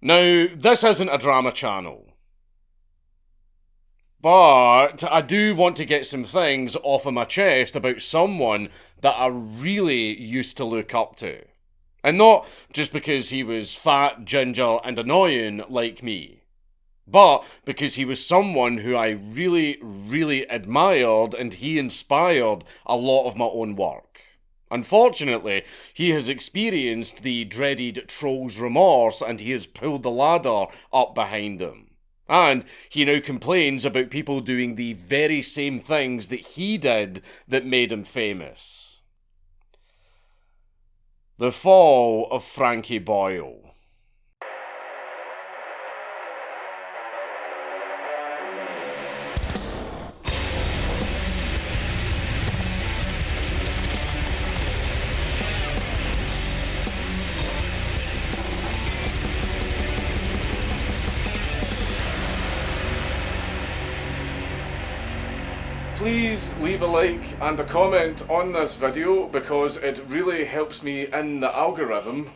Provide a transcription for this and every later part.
Now, this isn't a drama channel, but I do want to get some things off of my chest about someone that I really used to look up to. And not just because he was fat, ginger, and annoying like me, but because he was someone who I really, really admired and he inspired a lot of my own work. Unfortunately, he has experienced the dreaded troll's remorse and he has pulled the ladder up behind him. And he now complains about people doing the very same things that he did that made him famous. The fall of Frankie Boyle. Please leave a like and a comment on this video because it really helps me in the algorithm.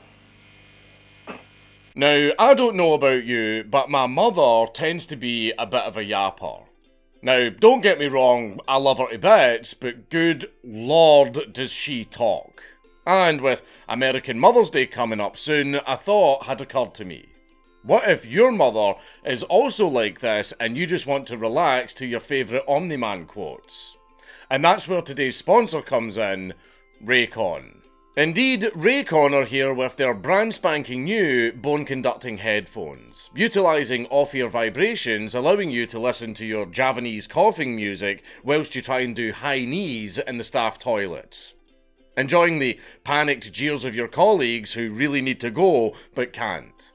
Now, I don't know about you, but my mother tends to be a bit of a yapper. Now, don't get me wrong, I love her to bits, but good lord does she talk. And with American Mother's Day coming up soon, a thought had occurred to me. What if your mother is also like this and you just want to relax to your favourite Omni-Man quotes? And that's where today's sponsor comes in, Raycon. Indeed, Raycon are here with their brand spanking new bone-conducting headphones, utilising off-ear vibrations, allowing you to listen to your Javanese coughing music whilst you try and do high knees in the staff toilets. Enjoying the panicked jeers of your colleagues who really need to go but can't.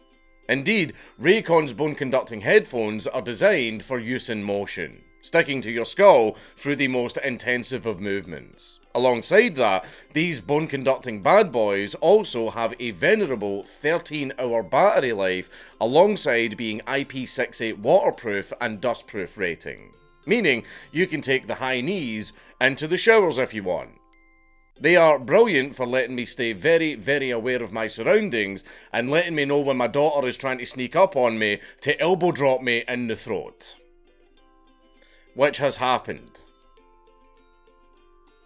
Indeed, Raycon's bone-conducting headphones are designed for use in motion, sticking to your skull through the most intensive of movements. Alongside that, these bone-conducting bad boys also have a venerable 13-hour battery life alongside being IP68 waterproof and dustproof rating, meaning you can take the high knees into the showers if you want. They are brilliant for letting me stay very, very aware of my surroundings and letting me know when my daughter is trying to sneak up on me to elbow drop me in the throat. Which has happened.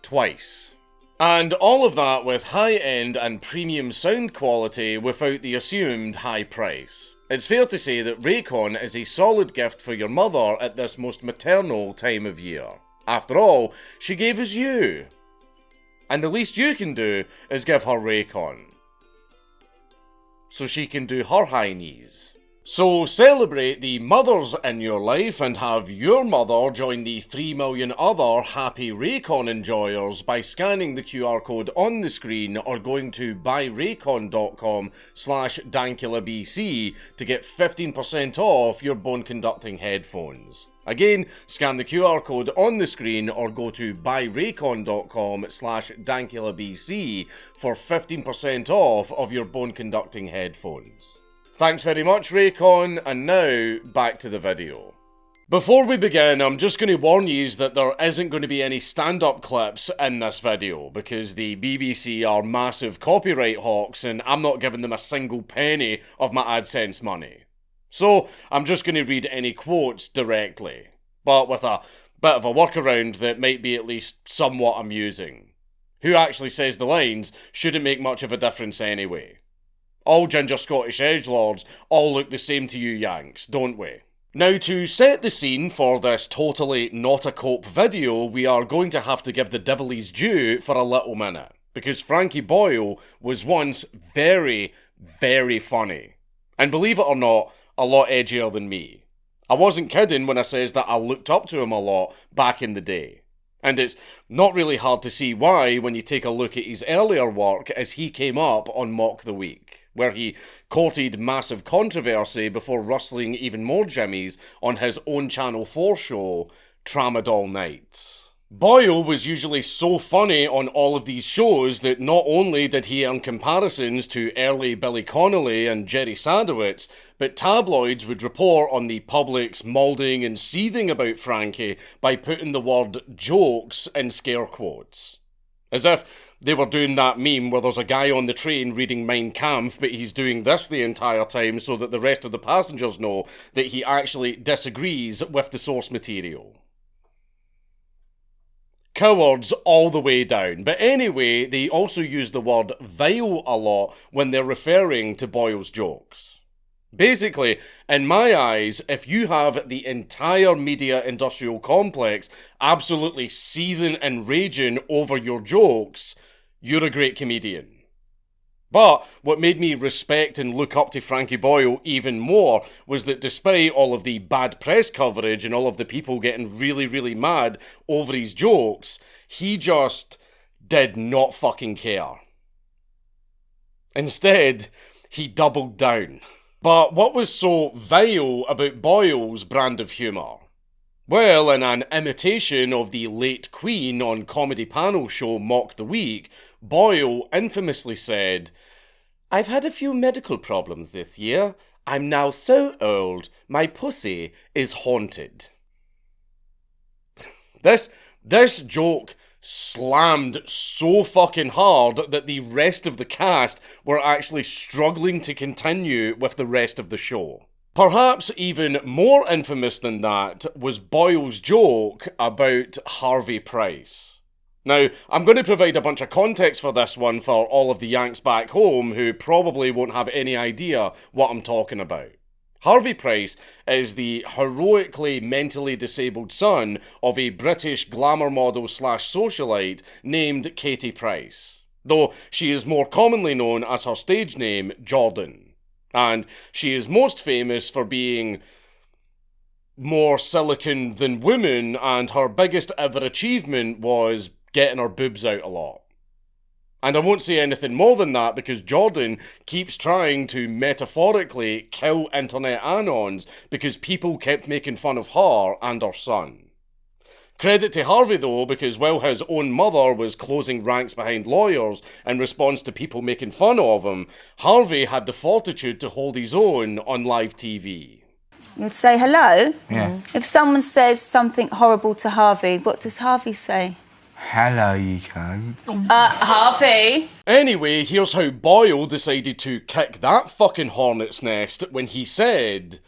Twice. And all of that with high-end and premium sound quality without the assumed high price. It's fair to say that Raycon is a solid gift for your mother at this most maternal time of year. After all, she gave us you. And the least you can do is give her Raycon, so she can do her high knees. So celebrate the mothers in your life and have your mother join the 3 million other happy Raycon enjoyers by scanning the QR code on the screen or going to buyraycon.com/DankulaBC to get 15% off your bone conducting headphones. Again, scan the QR code on the screen or go to buyraycon.com/DankulaBC for 15% off of your bone conducting headphones. Thanks very much, Raycon, and now back to the video. Before we begin, I'm just going to warn you that there isn't going to be any stand-up clips in this video because the BBC are massive copyright hawks and I'm not giving them a single penny of my AdSense money. So, I'm just going to read any quotes directly, but with a bit of a workaround that might be at least somewhat amusing. Who actually says the lines shouldn't make much of a difference anyway. All ginger Scottish edgelords all look the same to you Yanks, don't we? Now, to set the scene for this totally not a cope video, we are going to have to give the devil his due for a little minute, because Frankie Boyle was once very, very funny. And believe it or not, a lot edgier than me. I wasn't kidding when I says that I looked up to him a lot back in the day. And it's not really hard to see why when you take a look at his earlier work as he came up on Mock the Week, where he courted massive controversy before rustling even more jimmies on his own Channel 4 show, Tramadol Nights. Boyle was usually so funny on all of these shows that not only did he earn comparisons to early Billy Connolly and Jerry Sadowitz, but tabloids would report on the public's moulding and seething about Frankie by putting the word jokes in scare quotes. As if they were doing that meme where there's a guy on the train reading Mein Kampf, but he's doing this the entire time so that the rest of the passengers know that he actually disagrees with the source material. Cowards all the way down. But anyway, they also use the word vile a lot when they're referring to Boyle's jokes. Basically, in my eyes, if you have the entire media industrial complex absolutely seething and raging over your jokes, you're a great comedian. But what made me respect and look up to Frankie Boyle even more was that despite all of the bad press coverage and all of the people getting really, really mad over his jokes, he just did not fucking care. Instead, he doubled down. But what was so vile about Boyle's brand of humour? Well, in an imitation of the late Queen on comedy panel show Mock the Week, Boyle infamously said, "I've had a few medical problems this year. I'm now so old, my pussy is haunted." This joke slammed so fucking hard that the rest of the cast were actually struggling to continue with the rest of the show. Perhaps even more infamous than that was Boyle's joke about Harvey Price. Now, I'm going to provide a bunch of context for this one for all of the Yanks back home who probably won't have any idea what I'm talking about. Harvey Price is the heroically mentally disabled son of a British glamour model / socialite named Katie Price, though she is more commonly known as her stage name, Jordan. And she is most famous for being more silicon than woman, and her biggest ever achievement was getting her boobs out a lot. And I won't say anything more than that because Jordan keeps trying to metaphorically kill internet anons because people kept making fun of her and her son. Credit to Harvey though, because while his own mother was closing ranks behind lawyers in response to people making fun of him, Harvey had the fortitude to hold his own on live TV. You say hello? Yeah. If someone says something horrible to Harvey, what does Harvey say? Hello, you cunt. Harvey. Anyway, here's how Boyle decided to kick that fucking hornet's nest when he said,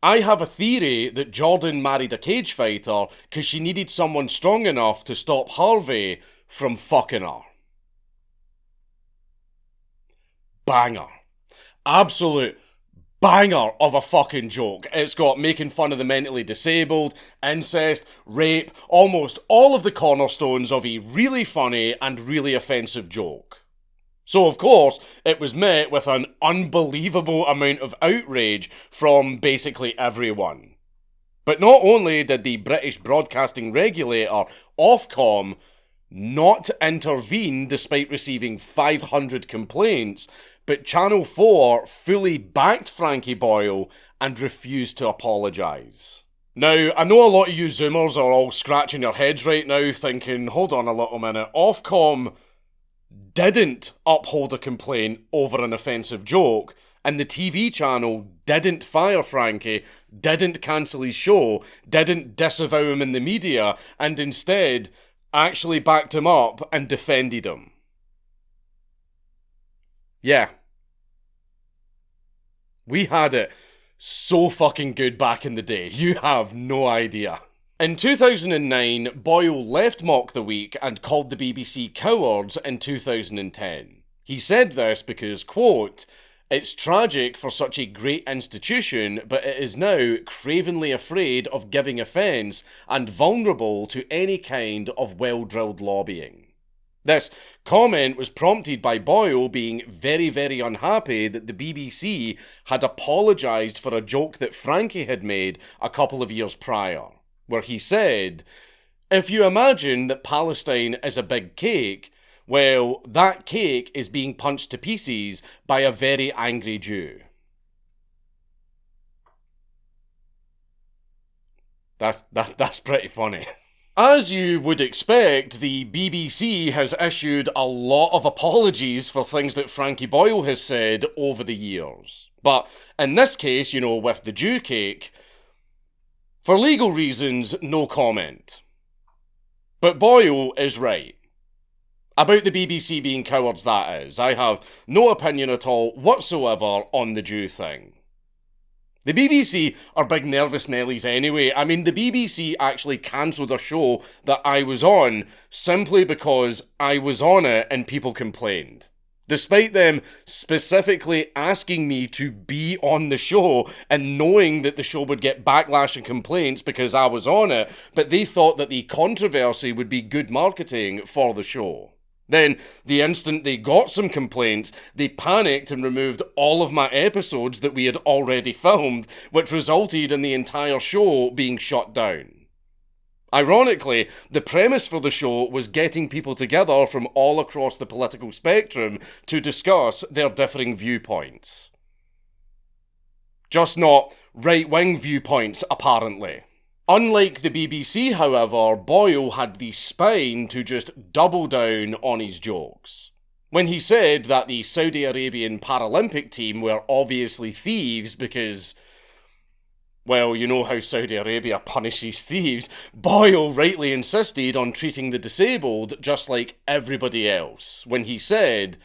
"I have a theory that Jordan married a cage fighter because she needed someone strong enough to stop Harvey from fucking her." Banger. Absolute banger of a fucking joke. It's got making fun of the mentally disabled, incest, rape, almost all of the cornerstones of a really funny and really offensive joke. So of course, it was met with an unbelievable amount of outrage from basically everyone. But not only did the British broadcasting regulator, Ofcom, not intervene despite receiving 500 complaints, but Channel 4 fully backed Frankie Boyle and refused to apologise. Now, I know a lot of you Zoomers are all scratching your heads right now thinking, hold on a little minute, Ofcom didn't uphold a complaint over an offensive joke, and the TV channel didn't fire Frankie, didn't cancel his show, didn't disavow him in the media, and instead actually backed him up and defended him. Yeah. We had it so fucking good back in the day. You have no idea. In 2009, Boyle left Mock the Week and called the BBC cowards in 2010. He said this because, quote, "It's tragic for such a great institution, but it is now cravenly afraid of giving offence and vulnerable to any kind of well-drilled lobbying." This comment was prompted by Boyle being very, very unhappy that the BBC had apologised for a joke that Frankie had made a couple of years prior, where he said, "If you imagine that Palestine is a big cake, well, that cake is being punched to pieces by a very angry Jew." That's pretty funny. As you would expect, the BBC has issued a lot of apologies for things that Frankie Boyle has said over the years. But in this case, with the Jew cake, for legal reasons, no comment. But Boyle is right. About the BBC being cowards, that is. I have no opinion at all whatsoever on the Jew thing. The BBC are big nervous Nellies anyway. I mean, the BBC actually cancelled a show that I was on simply because I was on it and people complained. Despite them specifically asking me to be on the show and knowing that the show would get backlash and complaints because I was on it, but they thought that the controversy would be good marketing for the show. Then, the instant they got some complaints, they panicked and removed all of my episodes that we had already filmed, which resulted in the entire show being shut down. Ironically, the premise for the show was getting people together from all across the political spectrum to discuss their differing viewpoints. Just not right-wing viewpoints, apparently. Unlike the BBC, however, Boyle had the spine to just double down on his jokes. When he said that the Saudi Arabian Paralympic team were obviously thieves because, well, you know how Saudi Arabia punishes thieves, Boyle rightly insisted on treating the disabled just like everybody else, when he said,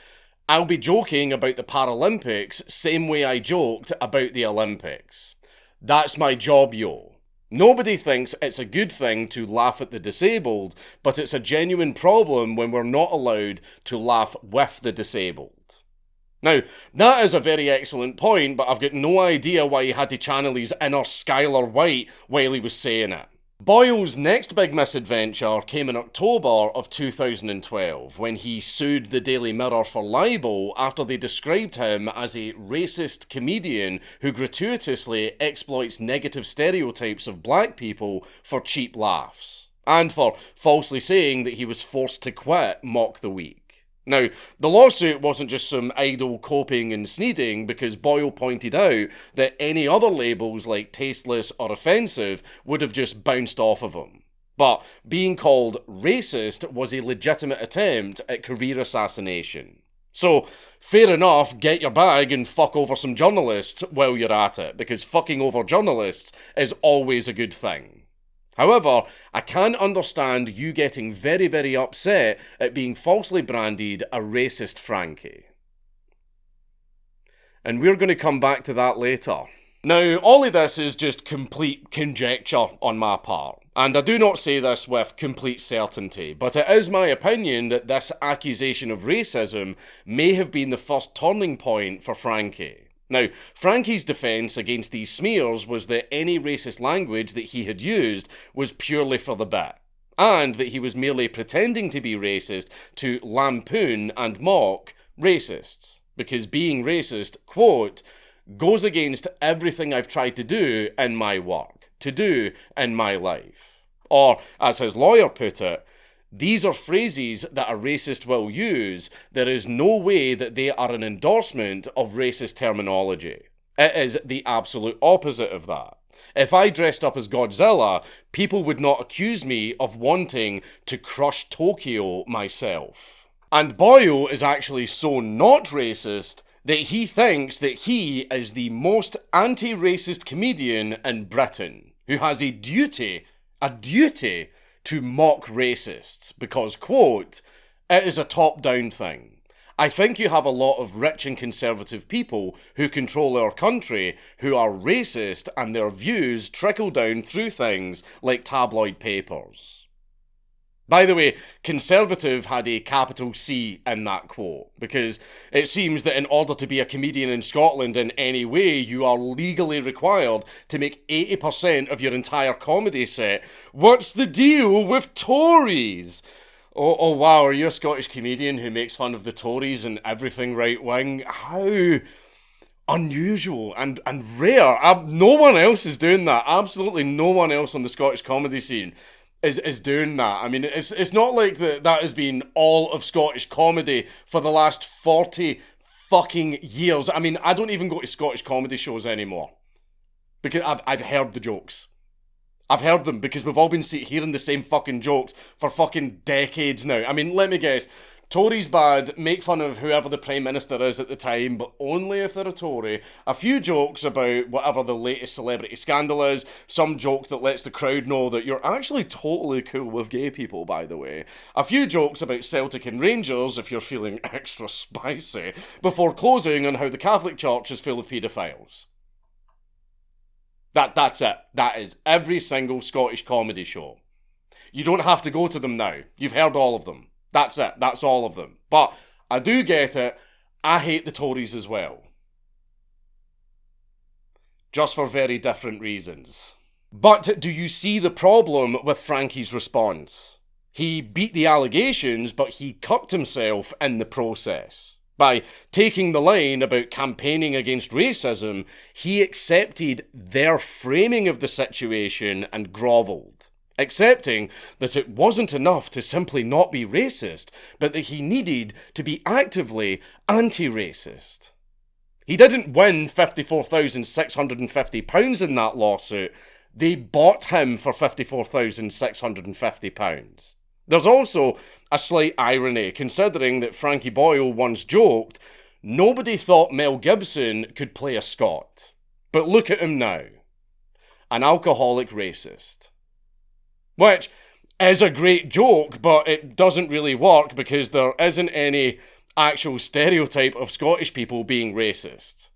"I'll be joking about the Paralympics same way I joked about the Olympics. That's my job, yo. Nobody thinks it's a good thing to laugh at the disabled, but it's a genuine problem when we're not allowed to laugh with the disabled." Now, that is a very excellent point, but I've got no idea why he had to channel his inner Skylar White while he was saying it. Boyle's next big misadventure came in October of 2012, when he sued the Daily Mirror for libel after they described him as a racist comedian who gratuitously exploits negative stereotypes of black people for cheap laughs, and for falsely saying that he was forced to quit Mock the Week. Now, the lawsuit wasn't just some idle coping and sneeding, because Boyle pointed out that any other labels like tasteless or offensive would have just bounced off of him. But being called racist was a legitimate attempt at career assassination. So, fair enough, get your bag and fuck over some journalists while you're at it, because fucking over journalists is always a good thing. However, I can understand you getting very, very upset at being falsely branded a racist Frankie. And we're going to come back to that later. Now, all of this is just complete conjecture on my part, and I do not say this with complete certainty, but it is my opinion that this accusation of racism may have been the first turning point for Frankie. Now, Frankie's defence against these smears was that any racist language that he had used was purely for the bit, and that he was merely pretending to be racist to lampoon and mock racists, because being racist, quote, goes against everything I've tried to do in my work, to do in my life. Or, as his lawyer put it, these are phrases that a racist will use. There is no way that they are an endorsement of racist terminology. It is the absolute opposite of that. If I dressed up as Godzilla, people would not accuse me of wanting to crush Tokyo myself. And Boyle is actually so not racist that he thinks that he is the most anti-racist comedian in Britain, who has a duty to mock racists, because, quote, it is a top-down thing. I think you have a lot of rich and conservative people who control our country who are racist, and their views trickle down through things like tabloid papers. By the way, conservative had a capital C in that quote, because it seems that in order to be a comedian in Scotland in any way, you are legally required to make 80% of your entire comedy set. What's the deal with Tories? Oh wow, are you a Scottish comedian who makes fun of the Tories and everything right-wing? How unusual and rare. No one else is doing that. Absolutely no one else on the Scottish comedy scene is doing that. I mean, it's not like that has been all of Scottish comedy for the last 40 fucking years. I mean, I don't even go to Scottish comedy shows anymore, because I've heard the jokes. I've heard them because we've all been hearing the same fucking jokes for fucking decades now. I mean, let me guess. Tories bad, make fun of whoever the Prime Minister is at the time, but only if they're a Tory. A few jokes about whatever the latest celebrity scandal is. Some joke that lets the crowd know that you're actually totally cool with gay people, by the way. A few jokes about Celtic and Rangers, if you're feeling extra spicy, before closing on how the Catholic Church is full of paedophiles. That's it. That is every single Scottish comedy show. You don't have to go to them now. You've heard all of them. That's it. That's all of them. But I do get it. I hate the Tories as well. Just for very different reasons. But do you see the problem with Frankie's response? He beat the allegations, but he cucked himself in the process. By taking the line about campaigning against racism, he accepted their framing of the situation and grovelled, accepting that it wasn't enough to simply not be racist, but that he needed to be actively anti-racist. He didn't win £54,650 in that lawsuit. They bought him for £54,650. There's also a slight irony, considering that Frankie Boyle once joked, nobody thought Mel Gibson could play a Scot. But look at him now. An alcoholic racist. Which is a great joke, but it doesn't really work because there isn't any actual stereotype of Scottish people being racist.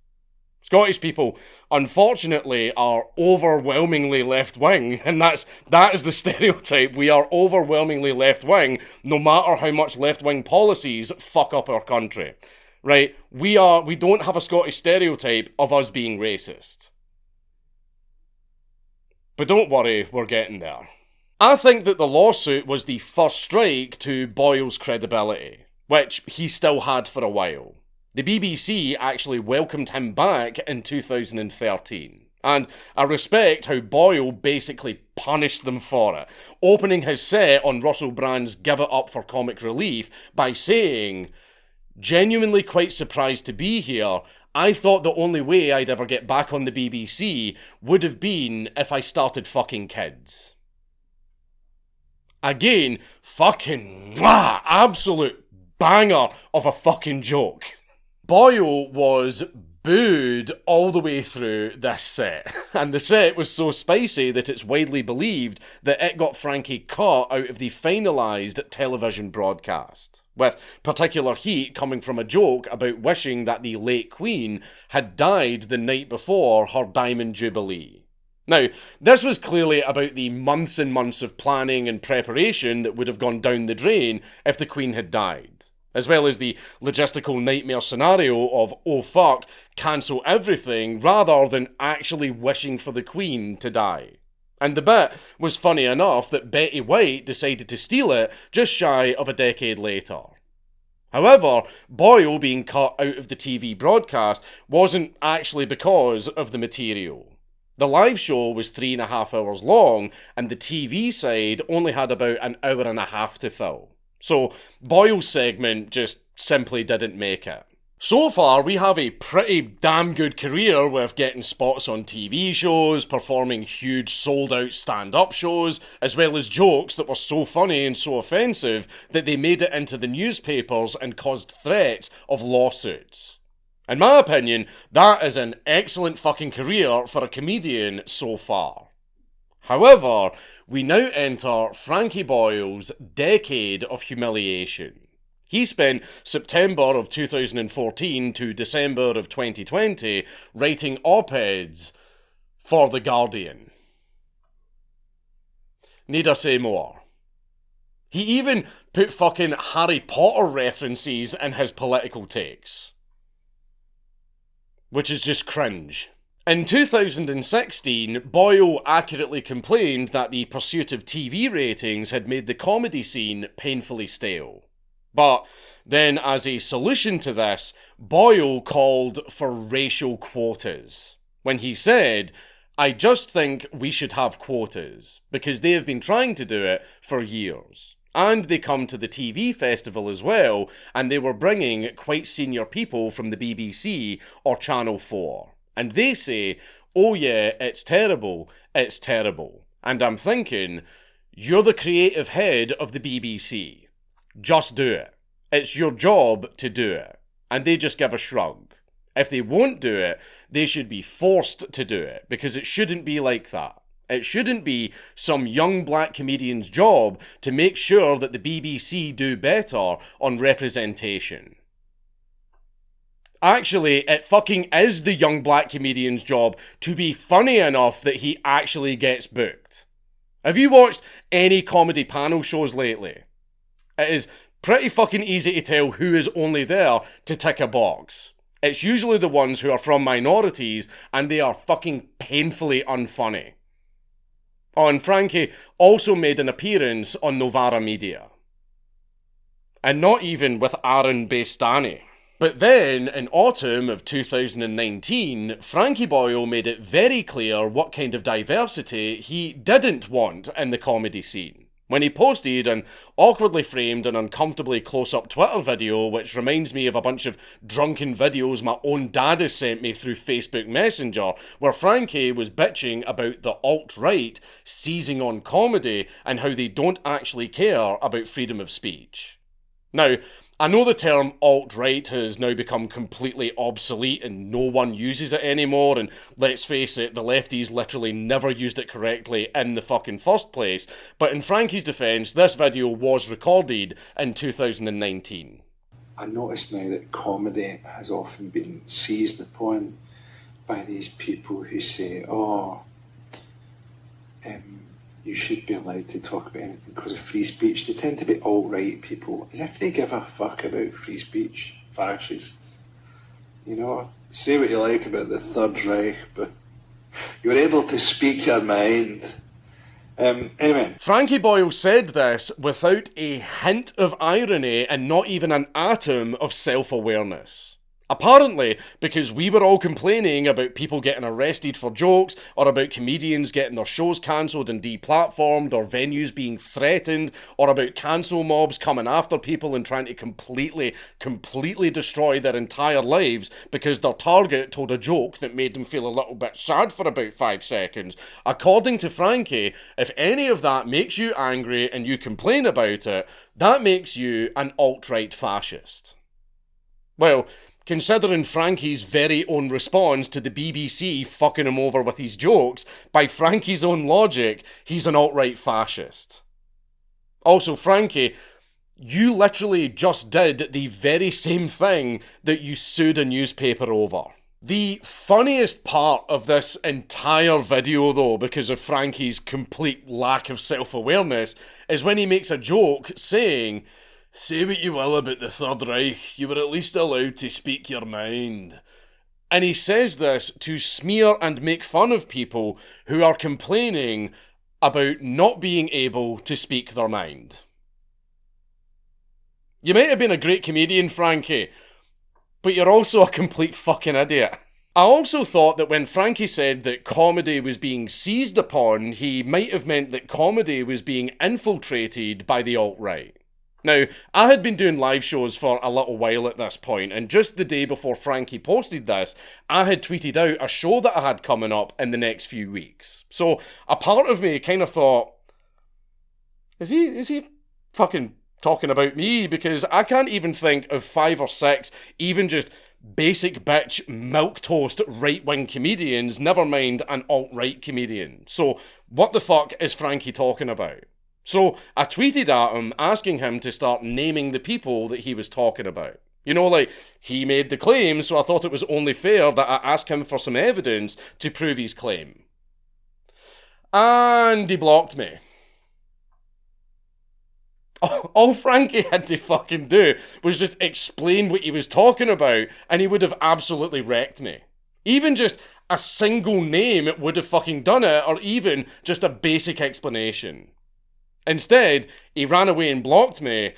Scottish people, unfortunately, are overwhelmingly left-wing, and that is the stereotype. We are overwhelmingly left-wing, no matter how much left-wing policies fuck up our country. Right? We don't have a Scottish stereotype of us being racist. But don't worry, we're getting there. I think that the lawsuit was the first strike to Boyle's credibility, which he still had for a while. The BBC actually welcomed him back in 2013, and I respect how Boyle basically punished them for it, opening his set on Russell Brand's Give It Up for Comic Relief by saying, "Genuinely quite surprised to be here. I thought the only way I'd ever get back on the BBC would have been if I started fucking kids." Again, fucking absolute banger of a fucking joke. Boyle was booed all the way through this set, and the set was so spicy that it's widely believed that it got Frankie cut out of the finalised television broadcast, with particular heat coming from a joke about wishing that the late Queen had died the night before her Diamond Jubilee. Now, this was clearly about the months and months of planning and preparation that would have gone down the drain if the Queen had died, as well as the logistical nightmare scenario of, oh fuck, cancel everything, rather than actually wishing for the Queen to die. And the bit was funny enough that Betty White decided to steal it just shy of a decade later. However, Boyle being cut out of the TV broadcast wasn't actually because of the material. The live show was 3.5 hours long, and the TV side only had about an hour and a half to fill. So Boyle's segment just simply didn't make it. So far, we have a pretty damn good career with getting spots on TV shows, performing huge sold-out stand-up shows, as well as jokes that were so funny and so offensive that they made it into the newspapers and caused threats of lawsuits. In my opinion, that is an excellent fucking career for a comedian so far. However, we now enter Frankie Boyle's decade of humiliation. He spent September of 2014 to December of 2020 writing op-eds for The Guardian. Need I say more? He even put fucking Harry Potter references in his political takes, which is just cringe. In 2016, Boyle accurately complained that the pursuit of TV ratings had made the comedy scene painfully stale. But then, as a solution to this, Boyle called for racial quotas, when he said, "I just think we should have quotas, because they have been trying to do it for years. And they come to the TV festival as well, and they were bringing quite senior people from the BBC or Channel 4. And they say, oh yeah, it's terrible. And I'm thinking, you're the creative head of the BBC. Just do it. It's your job to do it. And they just give a shrug. If they won't do it, they should be forced to do it, because it shouldn't be like that. It shouldn't be some young black comedian's job to make sure that the BBC do better on representation. Actually, it fucking is the young black comedian's job to be funny enough that he actually gets booked. Have you watched any comedy panel shows lately? It is pretty fucking easy to tell who is only there to tick a box. It's usually the ones who are from minorities and they are fucking painfully unfunny. Oh, and Frankie also made an appearance on Novara Media. And not even with Aaron Bastani. But then, in autumn of 2019, Frankie Boyle made it very clear what kind of diversity he didn't want in the comedy scene, when he posted an awkwardly framed and uncomfortably close-up Twitter video, which reminds me of a bunch of drunken videos my own dad has sent me through Facebook Messenger, where Frankie was bitching about the alt-right seizing on comedy and how they don't actually care about freedom of speech. Now, I know the term alt-right has now become completely obsolete and no one uses it anymore, and let's face it, the lefties literally never used it correctly in the fucking first place, but in Frankie's defence, this video was recorded in 2019. I notice now that comedy has often been seized upon by these people who say, you should be allowed to talk about anything because of free speech. They tend to be alt-right people, as if they give a fuck about free speech. Fascists. You know, say what you like about the Third Reich, but you're able to speak your mind. Anyway. Frankie Boyle said this without a hint of irony and not even an atom of self-awareness. Apparently, because we were all complaining about people getting arrested for jokes, or about comedians getting their shows cancelled and deplatformed, or venues being threatened, or about cancel mobs coming after people and trying to completely destroy their entire lives because their target told a joke that made them feel a little bit sad for about 5 seconds. According to Frankie, if any of that makes you angry and you complain about it, that makes you an alt-right fascist. Well, considering Frankie's very own response to the BBC fucking him over with his jokes, by Frankie's own logic, he's an alt-right fascist. Also, Frankie, you literally just did the very same thing that you sued a newspaper over. The funniest part of this entire video, though, because of Frankie's complete lack of self-awareness, is when he makes a joke saying, "Say what you will about the Third Reich, you were at least allowed to speak your mind." And he says this to smear and make fun of people who are complaining about not being able to speak their mind. You might have been a great comedian, Frankie, but you're also a complete fucking idiot. I also thought that when Frankie said that comedy was being seized upon, he might have meant that comedy was being infiltrated by the alt-right. Now, I had been doing live shows for a little while at this point, and just the day before Frankie posted this, I had tweeted out a show that I had coming up in the next few weeks. So, a part of me kind of thought, is he fucking talking about me? Because I can't even think of 5 or 6, even just basic bitch, milquetoast right-wing comedians, never mind an alt-right comedian. So, what the fuck is Frankie talking about? So I tweeted at him asking him to start naming the people that he was talking about. You know, like, he made the claim, so I thought it was only fair that I ask him for some evidence to prove his claim. And he blocked me. All Frankie had to fucking do was just explain what he was talking about, and he would have absolutely wrecked me. Even just a single name would have fucking done it, or even just a basic explanation. Instead, he ran away and blocked me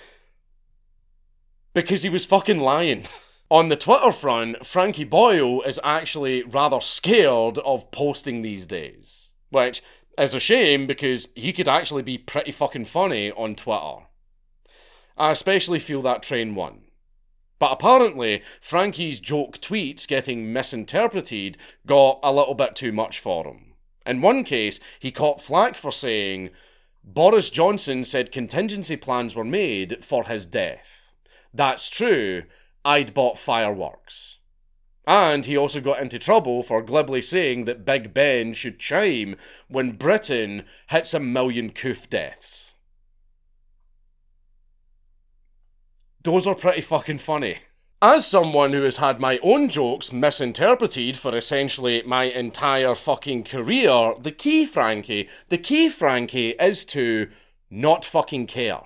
because he was fucking lying. On the Twitter front, Frankie Boyle is actually rather scared of posting these days, which is a shame because he could actually be pretty fucking funny on Twitter. I especially feel that train won. But apparently, Frankie's joke tweets getting misinterpreted got a little bit too much for him. In one case, he caught flack for saying, "Boris Johnson said contingency plans were made for his death. That's true, I'd bought fireworks. And he also got into trouble for glibly saying that Big Ben should chime when Britain hits 1 million coof deaths. Those are pretty fucking funny. As someone who has had my own jokes misinterpreted for essentially my entire fucking career, the key, Frankie, is to not fucking care.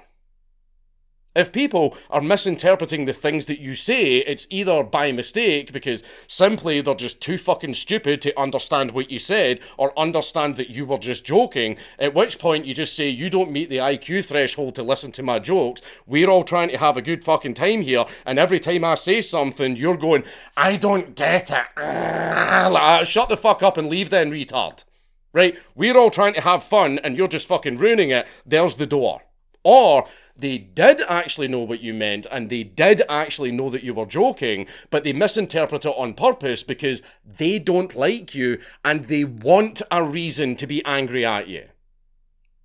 If people are misinterpreting the things that you say, it's either by mistake because simply they're just too fucking stupid to understand what you said or understand that you were just joking, at which point you just say you don't meet the IQ threshold to listen to my jokes, we're all trying to have a good fucking time here, and every time I say something you're going, I don't get it. Shut the fuck up and leave then, retard. Right? We're all trying to have fun and you're just fucking ruining it, there's the door. Or they did actually know what you meant and they did actually know that you were joking, but they misinterpret it on purpose because they don't like you and they want a reason to be angry at you.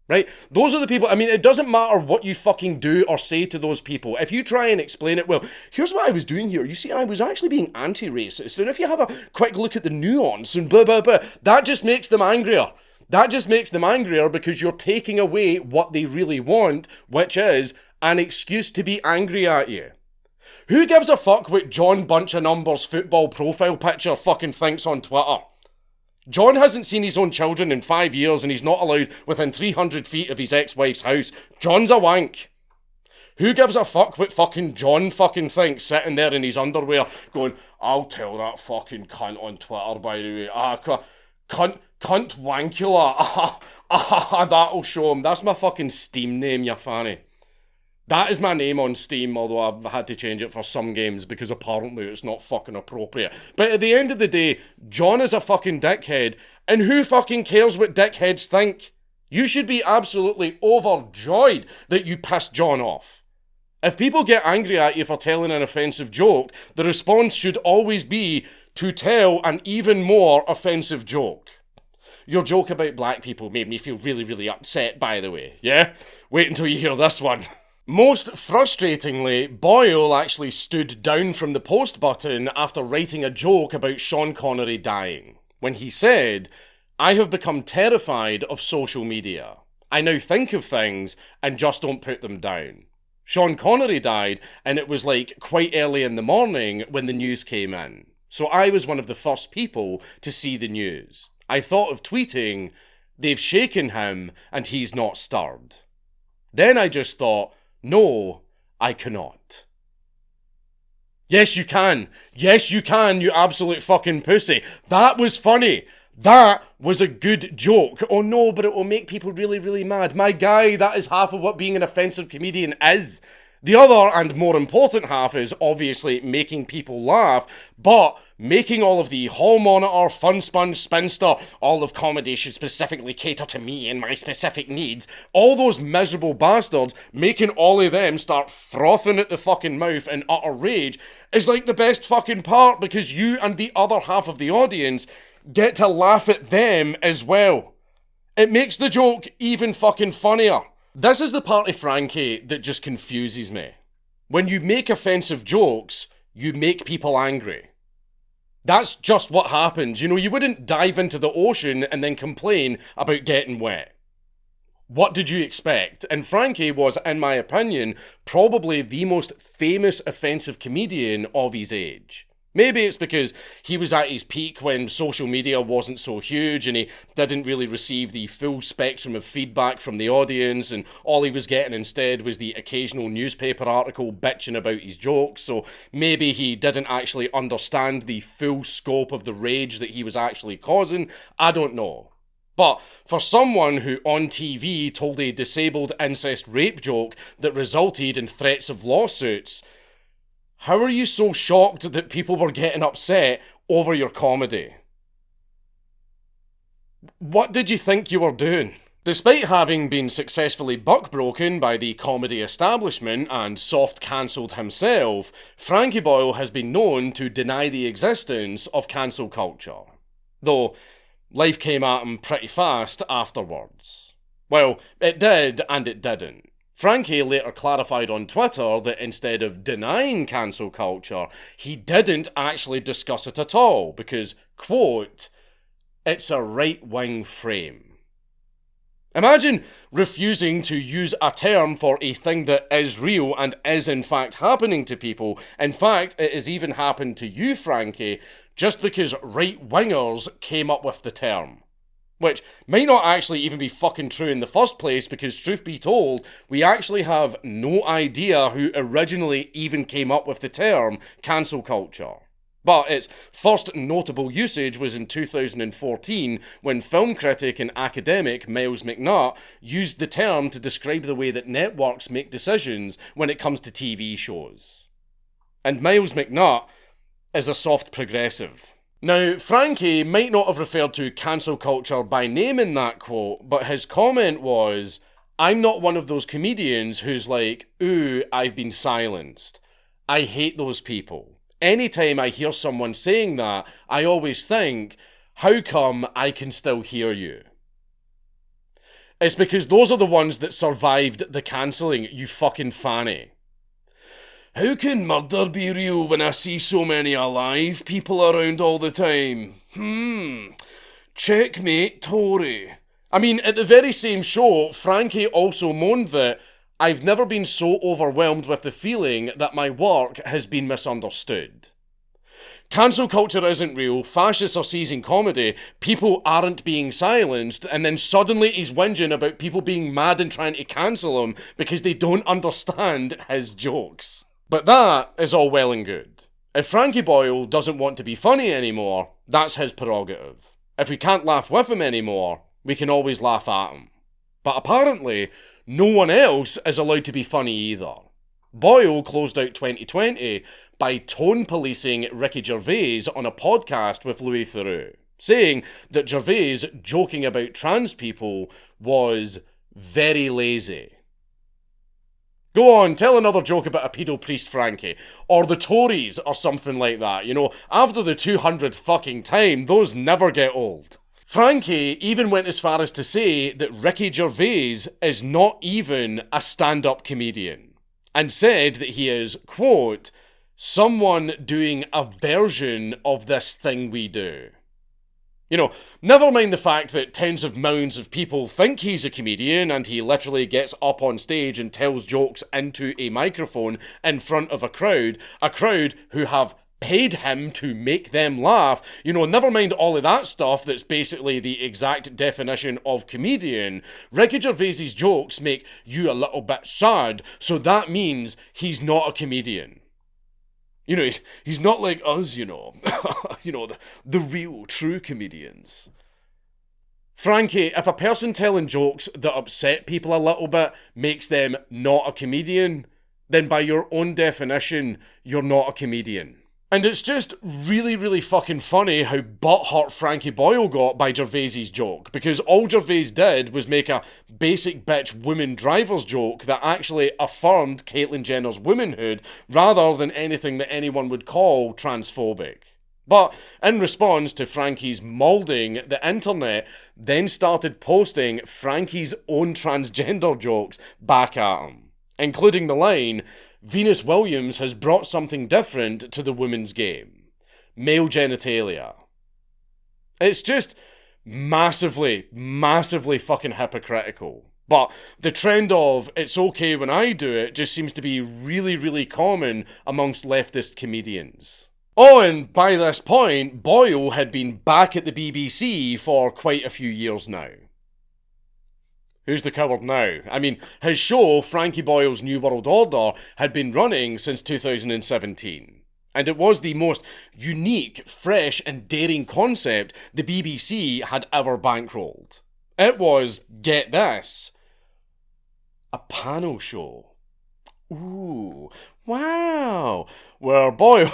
Right? Those are the people, I mean, it doesn't matter what you fucking do or say to those people. If you try and explain it, well, here's what I was doing here. You see, I was actually being anti-racist. And if you have a quick look at the nuance and blah, blah, blah, that just makes them angrier. That just makes them angrier because you're taking away what they really want, which is an excuse to be angry at you. Who gives a fuck what John Bunch of Numbers football profile picture fucking thinks on Twitter? John hasn't seen his own children in 5 years and he's not allowed within 300 feet of his ex-wife's house. John's a wank. Who gives a fuck what fucking John fucking thinks sitting there in his underwear going, I'll tell that fucking cunt on Twitter, by the way. Cunt Wankula. That'll show him. That's my fucking Steam name, you fanny. That is my name on Steam, although I've had to change it for some games because apparently it's not fucking appropriate. But at the end of the day, John is a fucking dickhead, and who fucking cares what dickheads think? You should be absolutely overjoyed that you pissed John off. If people get angry at you for telling an offensive joke, the response should always be to tell an even more offensive joke. Your joke about black people made me feel really, really upset, by the way, yeah? Wait until you hear this one. Most frustratingly, Boyle actually stood down from the post button after writing a joke about Sean Connery dying, when he said, I have become terrified of social media. I now think of things and just don't put them down. Sean Connery died, and it was like quite early in the morning when the news came in. So I was one of the first people to see the news. I thought of tweeting, they've shaken him and he's not stirred. Then I just thought, no, I cannot. Yes, you can. Yes, you can, you absolute fucking pussy. That was funny. That was a good joke. Oh no, but it will make people really, really mad. My guy, that is half of what being an offensive comedian is. The other and more important half is obviously making people laugh, but making all of the hall monitor, fun sponge, spinster, all of comedy should specifically cater to me and my specific needs, all those miserable bastards, making all of them start frothing at the fucking mouth in utter rage is like the best fucking part because you and the other half of the audience get to laugh at them as well. It makes the joke even fucking funnier. This is the part of Frankie that just confuses me. When you make offensive jokes, you make people angry. That's just what happens. You know, you wouldn't dive into the ocean and then complain about getting wet. What did you expect? And Frankie was, in my opinion, probably the most famous offensive comedian of his age. Maybe it's because he was at his peak when social media wasn't so huge and he didn't really receive the full spectrum of feedback from the audience, and all he was getting instead was the occasional newspaper article bitching about his jokes, so maybe he didn't actually understand the full scope of the rage that he was actually causing. I don't know. But for someone who on TV told a disabled incest rape joke that resulted in threats of lawsuits, how are you so shocked that people were getting upset over your comedy? What did you think you were doing? Despite having been successfully buckbroken by the comedy establishment and soft-cancelled himself, Frankie Boyle has been known to deny the existence of cancel culture. Though, life came at him pretty fast afterwards. Well, it did and it didn't. Frankie later clarified on Twitter that instead of denying cancel culture, he didn't actually discuss it at all because, quote, it's a right-wing frame. Imagine refusing to use a term for a thing that is real and is in fact happening to people. In fact, it has even happened to you, Frankie, just because right-wingers came up with the term. Which might not actually even be fucking true in the first place because, truth be told, we actually have no idea who originally even came up with the term cancel culture. But its first notable usage was in 2014 when film critic and academic Miles McNutt used the term to describe the way that networks make decisions when it comes to TV shows. And Miles McNutt is a soft progressive. Now, Frankie might not have referred to cancel culture by name in that quote, but his comment was, I'm not one of those comedians who's like, ooh, I've been silenced. I hate those people. Anytime I hear someone saying that, I always think, how come I can still hear you? It's because those are the ones that survived the cancelling, you fucking fanny. How can murder be real when I see so many alive people around all the time? Checkmate, Tory. I mean, at the very same show, Frankie also moaned that I've never been so overwhelmed with the feeling that my work has been misunderstood. Cancel culture isn't real, fascists are seizing comedy, people aren't being silenced, and then suddenly he's whinging about people being mad and trying to cancel him because they don't understand his jokes. But that is all well and good. If Frankie Boyle doesn't want to be funny anymore, that's his prerogative. If we can't laugh with him anymore, we can always laugh at him. But apparently, no one else is allowed to be funny either. Boyle closed out 2020 by tone policing Ricky Gervais on a podcast with Louis Theroux, saying that Gervais joking about trans people was very lazy. Go on, tell another joke about a pedo priest, Frankie. Or the Tories, or something like that. You know, after the 200th fucking time, those never get old. Frankie even went as far as to say that Ricky Gervais is not even a stand-up comedian, and said that he is, quote, someone doing a version of this thing we do. You know, never mind the fact that tens of millions of people think he's a comedian and he literally gets up on stage and tells jokes into a microphone in front of a crowd who have paid him to make them laugh. You know, never mind all of that stuff that's basically the exact definition of comedian. Ricky Gervais's jokes make you a little bit sad, so that means he's not a comedian. You know, he's not like us, you know. You know, the real, true comedians. Frankie, if a person telling jokes that upset people a little bit makes them not a comedian, then by your own definition, you're not a comedian. And it's just really, really fucking funny how butthurt Frankie Boyle got by Gervais's joke, because all Gervais did was make a basic bitch woman driver's joke that actually affirmed Caitlyn Jenner's womanhood, rather than anything that anyone would call transphobic. But in response to Frankie's moulding, the internet then started posting Frankie's own transgender jokes back at him, including the line, Venus Williams has brought something different to the women's game. Male genitalia. It's just massively, massively fucking hypocritical. But the trend of it's okay when I do it just seems to be really, really common amongst leftist comedians. Oh, and by this point, Boyle had been back at the BBC for quite a few years now. Who's the coward now? I mean, his show, Frankie Boyle's New World Order, had been running since 2017. And it was the most unique, fresh and daring concept the BBC had ever bankrolled. It was, get this, a panel show. Ooh, wow. Where Boyle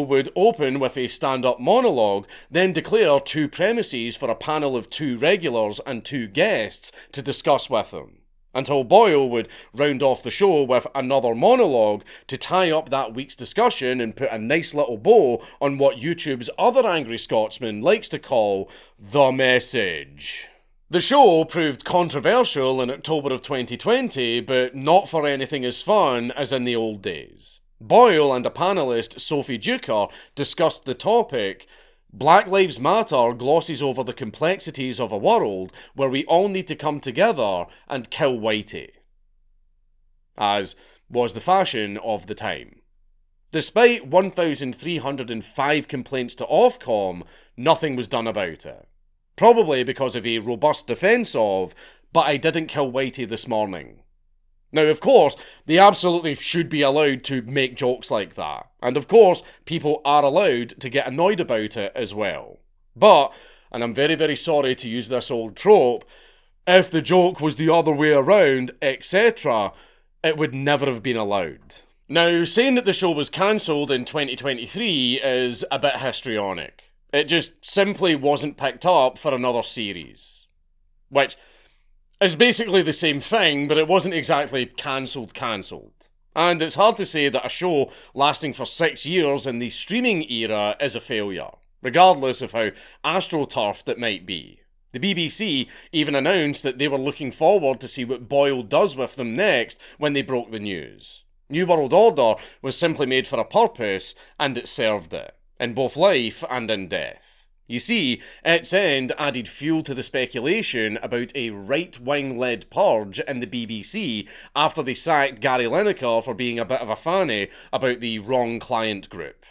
would open with a stand-up monologue, then declare two premises for a panel of two regulars and two guests to discuss with him, until Boyle would round off the show with another monologue to tie up that week's discussion and put a nice little bow on what YouTube's other angry Scotsman likes to call the message. The show proved controversial in October of 2020, but not for anything as fun as in the old days. Boyle and a panellist, Sophie Duker, discussed the topic. Black Lives Matter glosses over the complexities of a world where we all need to come together and kill Whitey, as was the fashion of the time. Despite 1,305 complaints to Ofcom, nothing was done about it. Probably because of a robust defence of, but I didn't kill Whitey this morning. Now, of course, they absolutely should be allowed to make jokes like that. And of course, people are allowed to get annoyed about it as well. But, and I'm very, very sorry to use this old trope, if the joke was the other way around, etc., it would never have been allowed. Now, saying that the show was cancelled in 2023 is a bit histrionic. It just simply wasn't picked up for another series. Which is basically the same thing, but it wasn't exactly cancelled. And it's hard to say that a show lasting for 6 years in the streaming era is a failure, regardless of how astroturfed it might be. The BBC even announced that they were looking forward to see what Boyle does with them next when they broke the news. New World Order was simply made for a purpose, and it served it, in both life and in death. You see, its end added fuel to the speculation about a right-wing-led purge in the BBC after they sacked Gary Lineker for being a bit of a fanny about the wrong client group.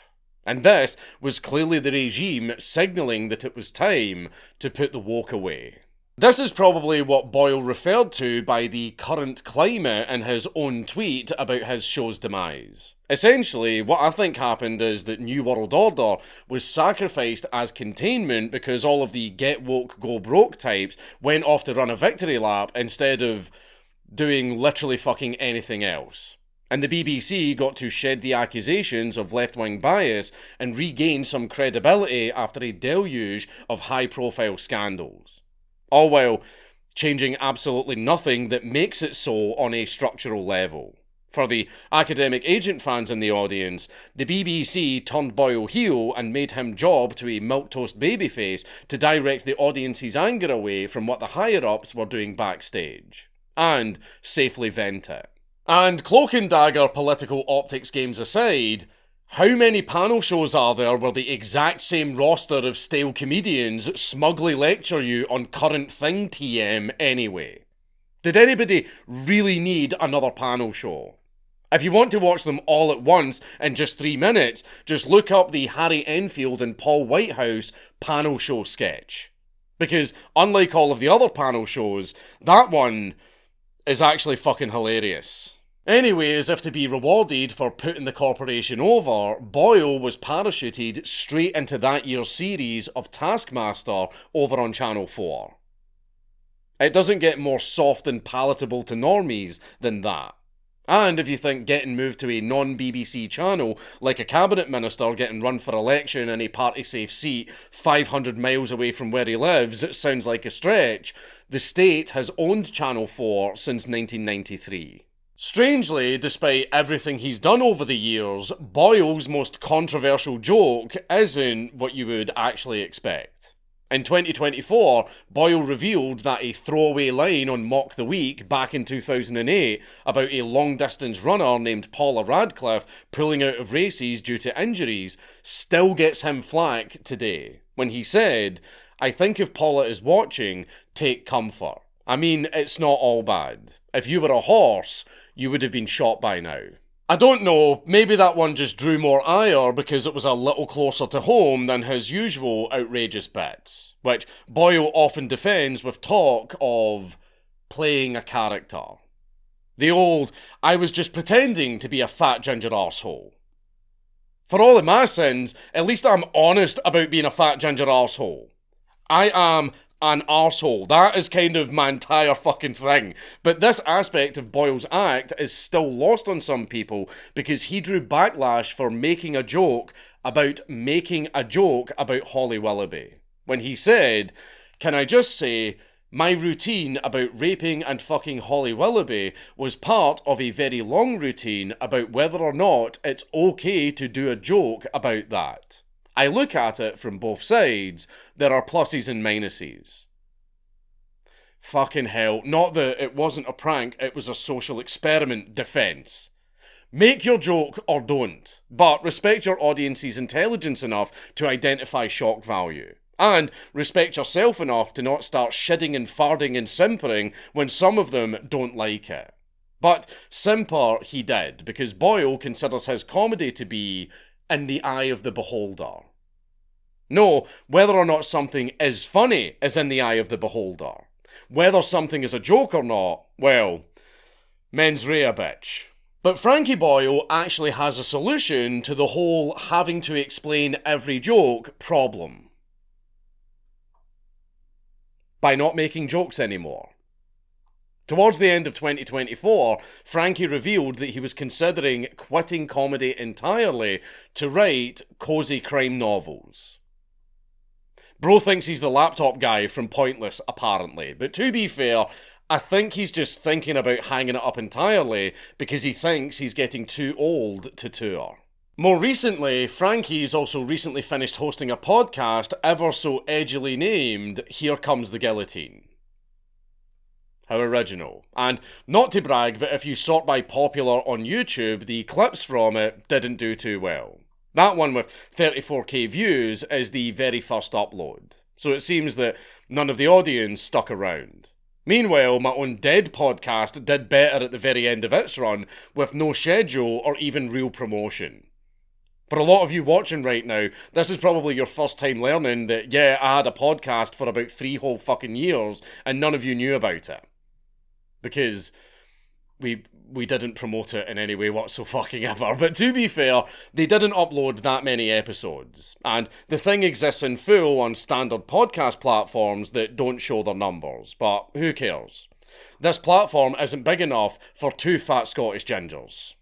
And this was clearly the regime signalling that it was time to put the woke away. This is probably what Boyle referred to by the current climate in his own tweet about his show's demise. Essentially, what I think happened is that New World Order was sacrificed as containment because all of the get woke, go broke types went off to run a victory lap instead of doing literally fucking anything else. And the BBC got to shed the accusations of left-wing bias and regain some credibility after a deluge of high-profile scandals. All while changing absolutely nothing that makes it so on a structural level. For the academic agent fans in the audience, the BBC turned Boyle heel and made him job to a milquetoast babyface to direct the audience's anger away from what the higher-ups were doing backstage. And safely vent it. And cloak and dagger political optics games aside, how many panel shows are there where the exact same roster of stale comedians smugly lecture you on current thing TM anyway? Did anybody really need another panel show? If you want to watch them all at once in just 3 minutes, just look up the Harry Enfield and Paul Whitehouse panel show sketch. Because unlike all of the other panel shows, that one is actually fucking hilarious. Anyway, as if to be rewarded for putting the corporation over, Boyle was parachuted straight into that year's series of Taskmaster over on Channel 4. It doesn't get more soft and palatable to normies than that. And if you think getting moved to a non-BBC channel, like a cabinet minister getting run for election in a party-safe seat 500 miles away from where he lives, it sounds like a stretch, the state has owned Channel 4 since 1993. Strangely, despite everything he's done over the years, Boyle's most controversial joke isn't what you would actually expect. In 2024, Boyle revealed that a throwaway line on Mock the Week back in 2008 about a long-distance runner named Paula Radcliffe pulling out of races due to injuries still gets him flack today, when he said, "I think if Paula is watching, take comfort. I mean, it's not all bad. If you were a horse, you would have been shot by now." I don't know, maybe that one just drew more ire because it was a little closer to home than his usual outrageous bits, which Boyle often defends with talk of playing a character. The old, I was just pretending to be a fat ginger arsehole. For all of my sins, at least I'm honest about being a fat ginger arsehole. I am an arsehole. That is kind of my entire fucking thing. But this aspect of Boyle's act is still lost on some people because he drew backlash for making a joke about Holly Willoughby. When he said, "Can I just say, my routine about raping and fucking Holly Willoughby was part of a very long routine about whether or not it's okay to do a joke about that. I look at it from both sides. There are pluses and minuses." fucking hell, not that it wasn't a prank, it was a social experiment defense. Make your joke or don't, but respect your audience's intelligence enough to identify shock value. And respect yourself enough to not start shidding and farding and simpering when some of them don't like it. But simper he did, because Boyle considers his comedy to be in the eye of the beholder. No, whether or not something is funny is in the eye of the beholder. Whether something is a joke or not, well, mens rea, bitch. But Frankie Boyle actually has a solution to the whole having to explain every joke problem. By not making jokes anymore. Towards the end of 2024, Frankie revealed that he was considering quitting comedy entirely to write cozy crime novels. Bro thinks he's the laptop guy from Pointless, apparently, but to be fair, I think he's just thinking about hanging it up entirely because he thinks he's getting too old to tour. More recently, Frankie's also recently finished hosting a podcast ever so edgily named Here Comes the Guillotine. How original. And not to brag, but if you sort by popular on YouTube, the clips from it didn't do too well. That one with 34k views is the very first upload, so it seems that none of the audience stuck around. Meanwhile, my own Dead podcast did better at the very end of its run, with no schedule or even real promotion. For a lot of you watching right now, this is probably your first time learning that, yeah, I had a podcast for about 3 whole fucking years, and none of you knew about it. Because we didn't promote it in any way whatsoever. But to be fair, they didn't upload that many episodes. And the thing exists in full on standard podcast platforms that don't show their numbers. But who cares? This platform isn't big enough for 2 fat Scottish gingers.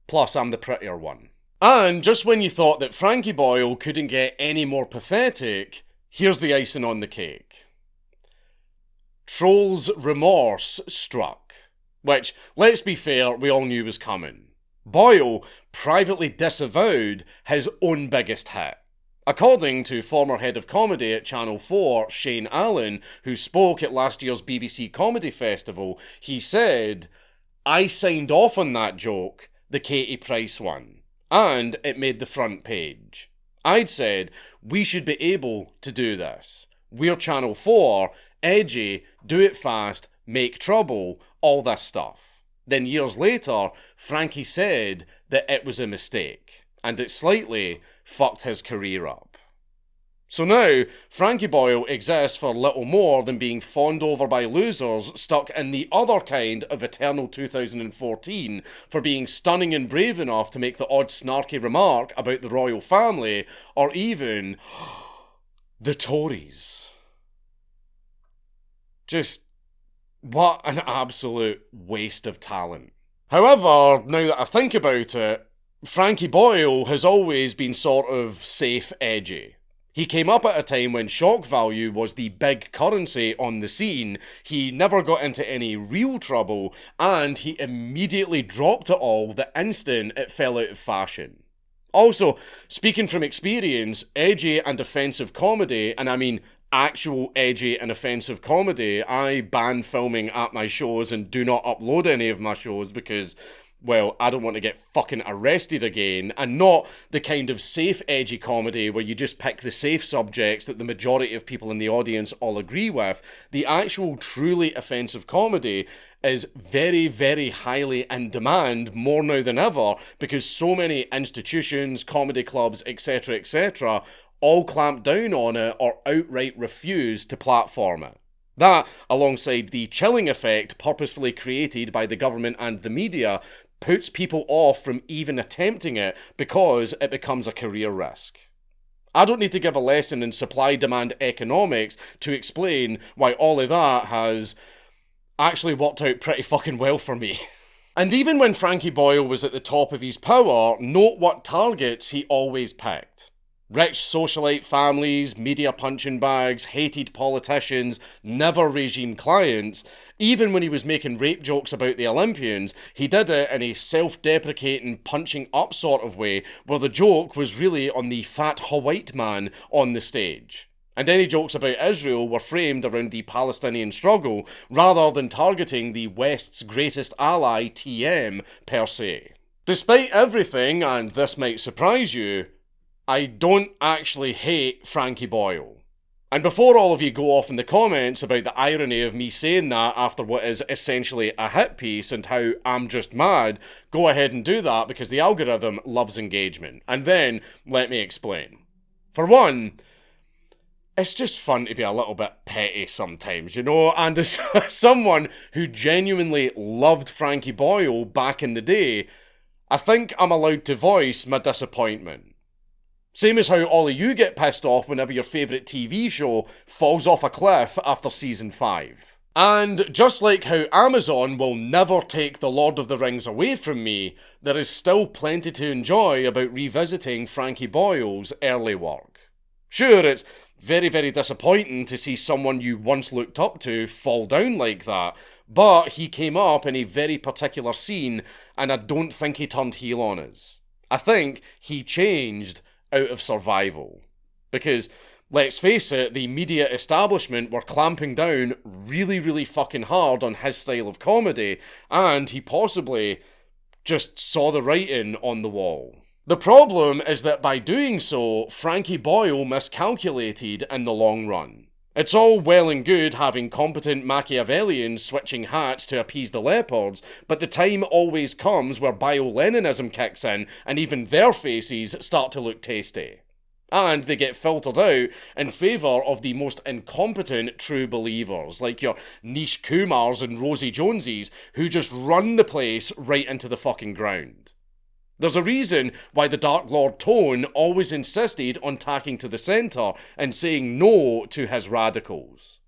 Plus, I'm the prettier one. And just when you thought that Frankie Boyle couldn't get any more pathetic, here's the icing on the cake. Trolls' remorse struck. Which, let's be fair, we all knew was coming. Boyle privately disavowed his own biggest hit. According to former head of comedy at Channel 4, Shane Allen, who spoke at last year's BBC Comedy Festival, he said, "I signed off on that joke, the Katie Price one, and it made the front page. I'd said, we should be able to do this. We're Channel 4, edgy, do it fast, make trouble, all this stuff." Then years later, Frankie said that it was a mistake, and it slightly fucked his career up. So now, Frankie Boyle exists for little more than being fawned over by losers stuck in the other kind of eternal 2014 for being stunning and brave enough to make the odd snarky remark about the royal family, or even the Tories. Just what an absolute waste of talent. However, now that I think about it, Frankie Boyle has always been sort of safe edgy. He came up at a time when shock value was the big currency on the scene, he never got into any real trouble, and he immediately dropped it all the instant it fell out of fashion. Also, speaking from experience, edgy and offensive comedy, and I mean actual edgy and offensive comedy, I ban filming at my shows and do not upload any of my shows because, well, I don't want to get fucking arrested again, and not the kind of safe edgy comedy where you just pick the safe subjects that the majority of people in the audience all agree with. The actual truly offensive comedy is very, very highly in demand, more now than ever, because so many institutions, comedy clubs, etc., all clamp down on it or outright refuse to platform it. That, alongside the chilling effect purposefully created by the government and the media, puts people off from even attempting it because it becomes a career risk. I don't need to give a lesson in supply-demand economics to explain why all of that has actually worked out pretty fucking well for me. And even when Frankie Boyle was at the top of his power, note what targets he always picked. Rich socialite families, media punching bags, hated politicians, never regime clients. Even when he was making rape jokes about the Olympians, he did it in a self-deprecating, punching up sort of way, where the joke was really on the fat white man on the stage. And any jokes about Israel were framed around the Palestinian struggle rather than targeting the West's greatest ally, TM, per se. Despite everything, and this might surprise you, I don't actually hate Frankie Boyle. And before all of you go off in the comments about the irony of me saying that after what is essentially a hit piece and how I'm just mad, go ahead and do that because the algorithm loves engagement. And then, let me explain. For one, it's just fun to be a little bit petty sometimes, you know? And as someone who genuinely loved Frankie Boyle back in the day, I think I'm allowed to voice my disappointment. Same as how all of you get pissed off whenever your favourite TV show falls off a cliff after season 5. And just like how Amazon will never take The Lord of the Rings away from me, there is still plenty to enjoy about revisiting Frankie Boyle's early work. Sure, it's very, very disappointing to see someone you once looked up to fall down like that, but he came up in a very particular scene, and I don't think he turned heel on us. I think he changed out of survival. Because, let's face it, the media establishment were clamping down really, really fucking hard on his style of comedy, and he possibly just saw the writing on the wall. The problem is that by doing so, Frankie Boyle miscalculated in the long run. It's all well and good having competent Machiavellians switching hats to appease the leopards, but the time always comes where bio-Leninism kicks in and even their faces start to look tasty. And they get filtered out in favour of the most incompetent true believers, like your Nish Kumars and Rosie Joneses, who just run the place right into the fucking ground. There's a reason why the Dark Lord Tone always insisted on tacking to the centre and saying no to his radicals.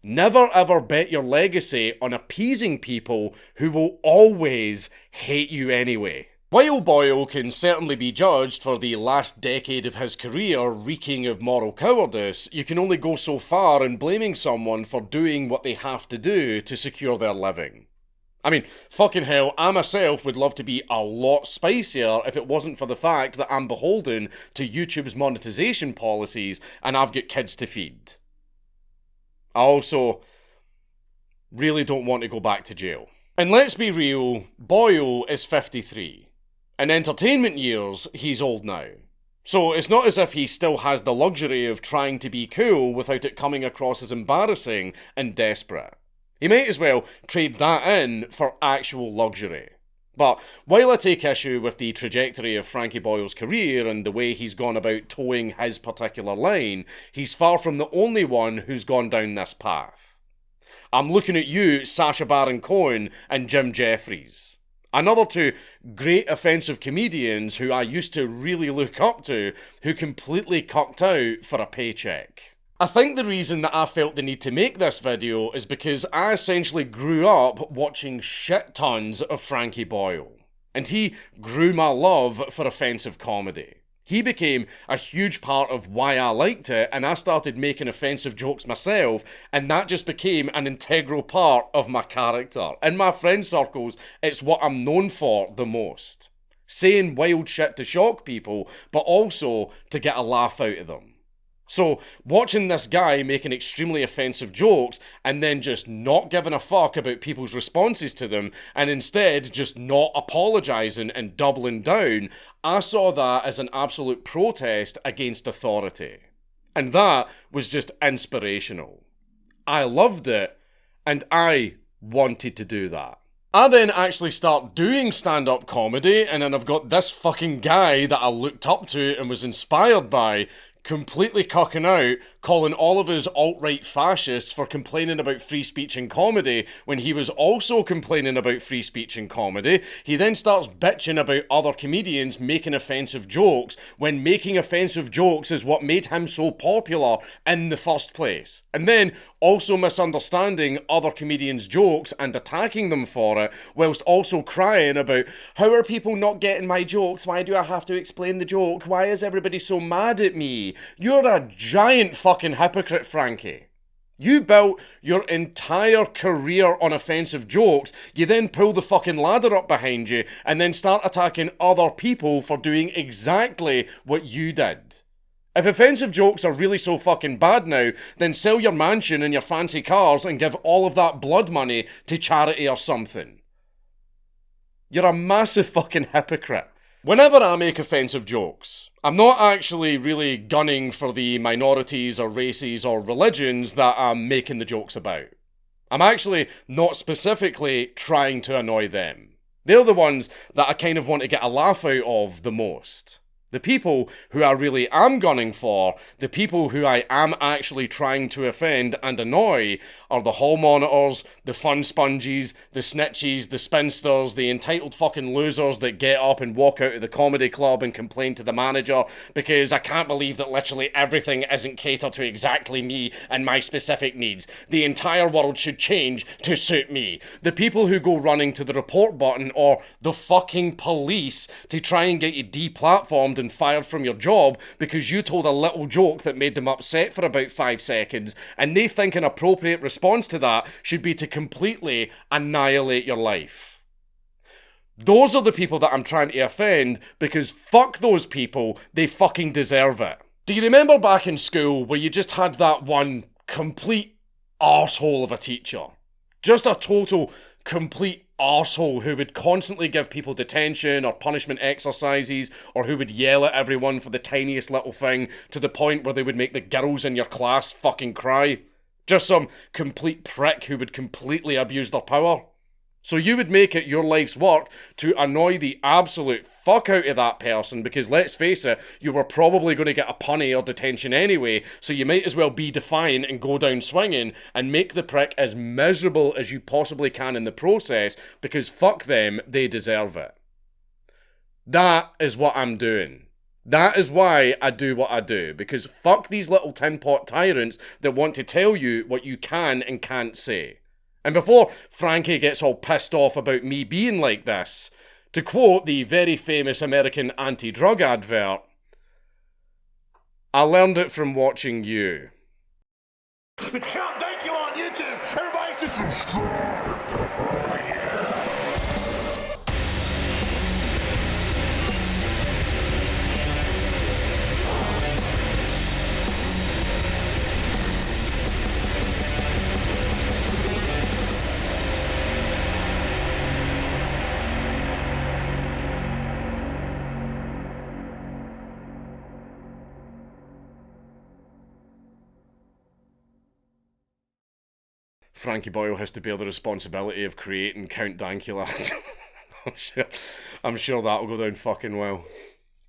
Never ever bet your legacy on appeasing people who will always hate you anyway. While Boyle can certainly be judged for the last decade of his career reeking of moral cowardice, you can only go so far in blaming someone for doing what they have to do to secure their living. I mean, fucking hell, I myself would love to be a lot spicier if it wasn't for the fact that I'm beholden to YouTube's monetization policies and I've got kids to feed. I also really don't want to go back to jail. And let's be real, Boyle is 53. In entertainment years, he's old now. So it's not as if he still has the luxury of trying to be cool without it coming across as embarrassing and desperate. He might as well trade that in for actual luxury. But while I take issue with the trajectory of Frankie Boyle's career and the way he's gone about towing his particular line, he's far from the only one who's gone down this path. I'm looking at you, Sacha Baron Cohen and Jim Jeffries. Another two great offensive comedians who I used to really look up to, who completely cucked out for a paycheck. I think the reason that I felt the need to make this video is because I essentially grew up watching shit tons of Frankie Boyle. And he grew my love for offensive comedy. He became a huge part of why I liked it, and I started making offensive jokes myself, and that just became an integral part of my character. In my friend circles, it's what I'm known for the most. Saying wild shit to shock people, but also to get a laugh out of them. So, watching this guy making extremely offensive jokes and then just not giving a fuck about people's responses to them and instead just not apologising and doubling down, I saw that as an absolute protest against authority. And that was just inspirational. I loved it, and I wanted to do that. I then actually start doing stand-up comedy, and then I've got this fucking guy that I looked up to and was inspired by completely cucking out, calling all of us alt-right fascists for complaining about free speech in comedy when he was also complaining about free speech in comedy. He then starts bitching about other comedians making offensive jokes when making offensive jokes is what made him so popular in the first place. And then also misunderstanding other comedians' jokes and attacking them for it, whilst also crying about, how are people not getting my jokes? Why do I have to explain the joke? Why is everybody so mad at me? You're a giant fucking hypocrite, Frankie. You built your entire career on offensive jokes, you then pull the fucking ladder up behind you, and then start attacking other people for doing exactly what you did. If offensive jokes are really so fucking bad now, then sell your mansion and your fancy cars and give all of that blood money to charity or something. You're a massive fucking hypocrite. Whenever I make offensive jokes, I'm not actually really gunning for the minorities or races or religions that I'm making the jokes about. I'm actually not specifically trying to annoy them. They're the ones that I kind of want to get a laugh out of the most. The people who I really am gunning for, the people who I am actually trying to offend and annoy, are the hall monitors, the fun sponges, the snitches, the spinsters, the entitled fucking losers that get up and walk out of the comedy club and complain to the manager because I can't believe that literally everything isn't catered to exactly me and my specific needs. The entire world should change to suit me. The people who go running to the report button or the fucking police to try and get you deplatformed and fired from your job because you told a little joke that made them upset for about 5 seconds, and they think an appropriate response to that should be to completely annihilate your life. Those are the people that I'm trying to offend because fuck those people, they fucking deserve it. Do you remember back in school where you just had that one complete arsehole of a teacher? Just a total complete arsehole who would constantly give people detention or punishment exercises, or who would yell at everyone for the tiniest little thing to the point where they would make the girls in your class fucking cry. Just some complete prick who would completely abuse their power. So you would make it your life's work to annoy the absolute fuck out of that person because, let's face it, you were probably going to get a punny or detention anyway, so you might as well be defiant and go down swinging and make the prick as miserable as you possibly can in the process because fuck them, they deserve it. That is what I'm doing. That is why I do what I do, because fuck these little tin pot tyrants that want to tell you what you can and can't say. And before Frankie gets all pissed off about me being like this, to quote the very famous American anti-drug advert, I learned it from watching you. It's Count Dankula on YouTube! Everybody should subscribe! Frankie Boyle has to bear the responsibility of creating Count Dankula. I'm sure that'll go down fucking well.